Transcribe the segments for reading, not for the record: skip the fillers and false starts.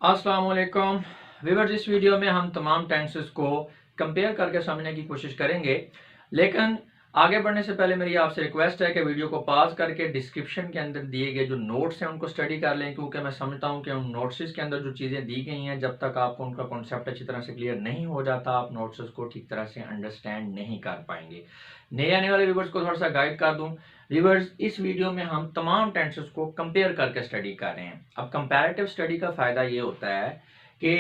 अस्सलाम वालेकुम व्यूअर्स। इस वीडियो में हम तमाम टेंसेस को कंपेयर करके समझने की कोशिश करेंगे, लेकिन आगे बढ़ने से पहले मेरी आपसे रिक्वेस्ट है कि वीडियो को पॉज करके डिस्क्रिप्शन के अंदर दिए गए जो नोट्स हैं उनको स्टडी कर लें, क्योंकि मैं समझता हूं कि उन नोट्स के अंदर जो चीज़ें दी गई हैं, जब तक आपको उनका कॉन्सेप्ट अच्छी तरह से क्लियर नहीं हो जाता आप नोट्स को ठीक तरह से अंडरस्टैंड नहीं कर पाएंगे। नए आने वाले व्यूअर्स को थोड़ा सा गाइड कर दूं। व्यूअर्स, इस वीडियो में हम तमाम टेंसेस को कंपेयर करके स्टडी कर रहे हैं। अब कंपैरेटिव स्टडी का फ़ायदा ये होता है कि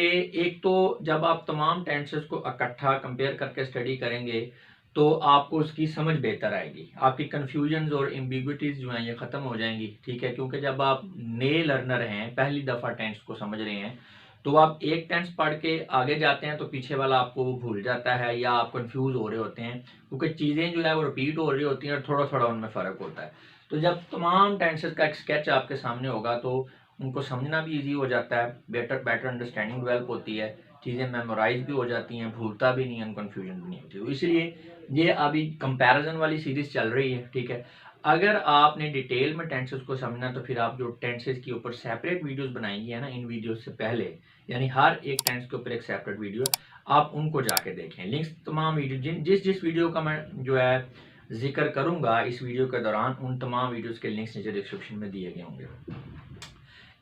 एक तो जब आप तमाम टेंसेस को इकट्ठा कंपेयर करके स्टडी करेंगे तो आपको उसकी समझ बेहतर आएगी, आपकी कन्फ्यूजन्स और एम्बिग्विटीज़ जो हैं ये ख़त्म हो जाएंगी। ठीक है, क्योंकि जब आप नए लर्नर हैं, पहली दफ़ा टेंस को समझ रहे हैं, तो आप एक टेंस पढ़ के आगे जाते हैं तो पीछे वाला आपको वो भूल जाता है या आप कंफ्यूज हो रहे होते हैं, क्योंकि चीज़ें जो है वो रिपीट हो रही होती हैं और थोड़ा थोड़ा उनमें फ़र्क होता है। तो जब तमाम टेंसेस का एक स्केच आपके सामने होगा तो उनको समझना भी ईजी हो जाता है, बेटर अंडरस्टैंडिंग डेवलप होती है, चीज़ें मेमोराइज भी हो जाती हैं, भूलता भी नहीं है, कन्फ्यूजन भी नहीं होती। तो इसलिए ये अभी कंपैरिजन वाली सीरीज चल रही है। ठीक है, अगर आपने डिटेल में टेंसेस को समझना तो फिर आप जो टेंसेस के ऊपर सेपरेट वीडियोस बनाएंगे है ना, इन वीडियोस से पहले, यानी हर एक टेंस के ऊपर एक सेपरेट वीडियो, आप उनको जाके देखें। लिंक्स तमाम वीडियो जिस जिस वीडियो का मैं जो है जिक्र करूंगा इस वीडियो के दौरान, उन तमाम वीडियोस के लिंक्स नीचे डिस्क्रिप्शन में दिए गए होंगे।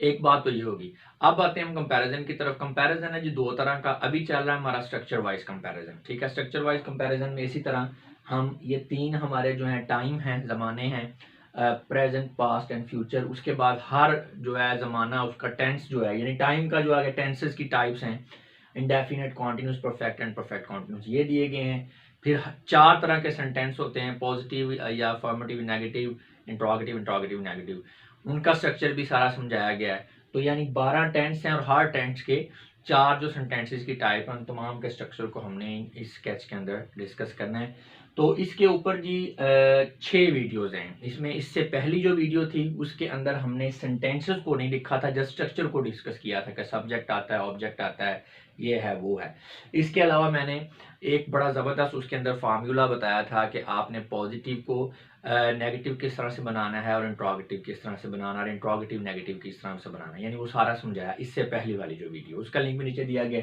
एक बात तो ये होगी। अब आते हैं हम कंपैरिजन की तरफ। कंपैरिजन है जी दो तरह का, अभी चल रहा है हमारा स्ट्रक्चर वाइज कंपैरिजन। ठीक है, स्ट्रक्चर वाइज कंपैरिजन में इसी तरह हम ये तीन हमारे जो हैं टाइम हैं, ज़माने हैं, प्रेजेंट पास्ट एंड फ्यूचर। उसके बाद हर जो है ज़माना उसका टेंस जो है, यानी टाइम का जो आगे टेंसेस की टाइप्स हैं, indefinite, continuous, perfect and perfect continuous, ये दिए गए हैं। फिर चार तरह के सेंटेंस होते हैं, पॉजिटिव या affirmative, negative, interrogative, interrogative, negative, उनका स्ट्रक्चर भी सारा समझाया गया है। तो यानी 12 टेंस हैं और हर टेंस के चार जो सेंटेंसेस की टाइप हैं, उन तमाम के स्ट्रक्चर को हमने इस स्केच के अंदर डिस्कस करना है। तो इसके ऊपर जी 6 वीडियोज़ हैं। इसमें इससे पहली जो वीडियो थी उसके अंदर हमने सेंटेंसेस को नहीं लिखा था, जस्ट स्ट्रक्चर को डिस्कस किया था कि सब्जेक्ट आता है, ऑब्जेक्ट आता है, ये है वो है। इसके अलावा मैंने एक बड़ा ज़बरदस्त उसके अंदर फार्मूला बताया था कि आपने पॉजिटिव को नेगेटिव किस तरह से बनाना है और इंट्रोगेटिव किस तरह से बनाना है, इंट्रोगेटिव नेगेटिव किस तरह से बनाना है, यानी वो सारा समझाया इससे पहली वाली जो वीडियो, उसका लिंक भी नीचे दिया गया।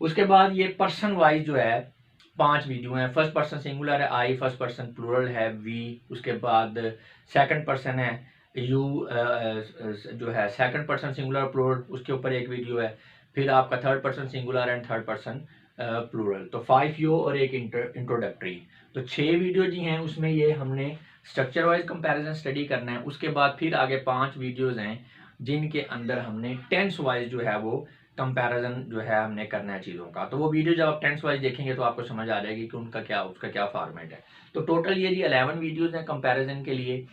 उसके बाद ये पर्सन वाइज जो है 5 वीडियो हैं। फर्स्ट पर्सन सिंगुलर है आई, फर्स्ट पर्सन प्लूरल है वी, उसके बाद सेकंड पर्सन है यू, जो है सेकंड पर्सन सिंगुलर प्लूरल, उसके ऊपर एक वीडियो है। फिर आपका third person singular and third person plural. तो 5 यो और एक इंट्रोडक्टरी। तो 6 वीडियो जी हैं, उसमें ये हमने स्ट्रक्चर वाइज कंपैरिजन स्टडी करना है। उसके बाद फिर आगे 5 वीडियोज़ हैं जिनके अंदर हमने टेंस वाइज जो है वो कंपैरिजन जो है हमने करना है चीज़ों का। तो वो वीडियो जब आप टेंस वाइज देखेंगे तो आपको समझ आ जाएगी कि उसका क्या फॉर्मेट है। तो टोटल ये जी 11 वीडियोज़ हैं कंपैरिजन के लिए।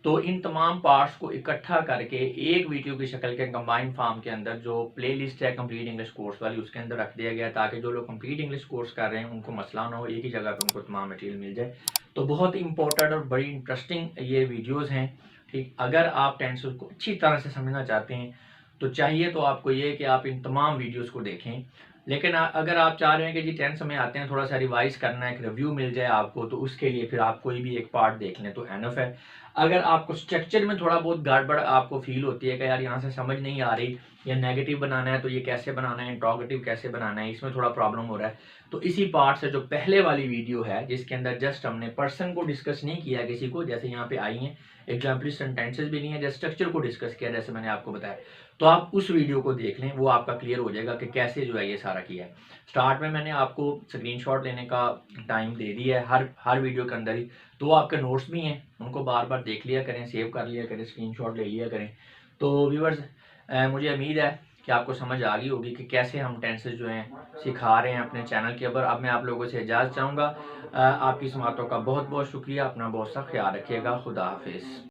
तो इन तमाम पार्ट्स को इकट्ठा करके एक वीडियो की शक्ल के कंबाइंड फॉर्म के अंदर जो प्लेलिस्ट है कंप्लीट इंग्लिश कोर्स वाली, उसके अंदर रख दिया गया, ताकि जो लोग कंप्लीट इंग्लिश कोर्स कर रहे हैं उनको मसला ना हो, एक ही जगह पर उनको तमाम मटेरियल मिल जाए। तो बहुत ही इंपॉर्टेंट और बड़ी इंटरेस्टिंग ये वीडियोज़ हैं। ठीक, अगर आप टेंसेस को अच्छी तरह से समझना चाहते हैं तो चाहिए तो आपको ये कि आप इन तमाम वीडियोज़ को देखें। लेकिन अगर आप चाह रहे हैं कि जी टेंस में आते हैं थोड़ा सा रिवाइज करना है, एक रिव्यू मिल जाए आपको, तो उसके लिए फिर आप कोई भी एक पार्ट देख लें तो एनफ है। अगर आपको स्ट्रक्चर में थोड़ा बहुत गड़बड़ आपको फील होती है कि यार यहाँ से समझ नहीं आ रही, या नेगेटिव बनाना है तो ये कैसे बनाना है, इंट्रोगेटिव कैसे बनाना है, इसमें थोड़ा प्रॉब्लम हो रहा है, तो इसी पार्ट से जो पहले वाली वीडियो है जिसके अंदर जस्ट हमने पर्सन को डिस्कस नहीं किया किसी को, जैसे यहाँ पे आई हैं एग्जाम्पल सेंटेंसेस भी नहीं है, जस्ट स्ट्रक्चर को डिस्कस किया जैसे मैंने आपको बताया, तो आप उस वीडियो को देख लें, वो आपका क्लियर हो जाएगा कि कैसे जो है ये सारा किया है। स्टार्ट में मैंने आपको स्क्रीनशॉट लेने का टाइम दे दिया है हर वीडियो के अंदर ही, तो वो आपके नोट्स भी हैं, उनको बार बार देख लिया करें, सेव कर लिया करें, स्क्रीनशॉट ले लिया करें। तो व्यूअर्स, मुझे उम्मीद है कि आपको समझ आ गई होगी कि कैसे हम टेंसेस जो हैं सिखा रहे हैं अपने चैनल के ऊपर। अब मैं आप लोगों से इजाज़त चाहूँगा। आपकी समातों का बहुत बहुत शुक्रिया। अपना बहुत सा ख्याल रखिएगा। खुदा हाफिज़।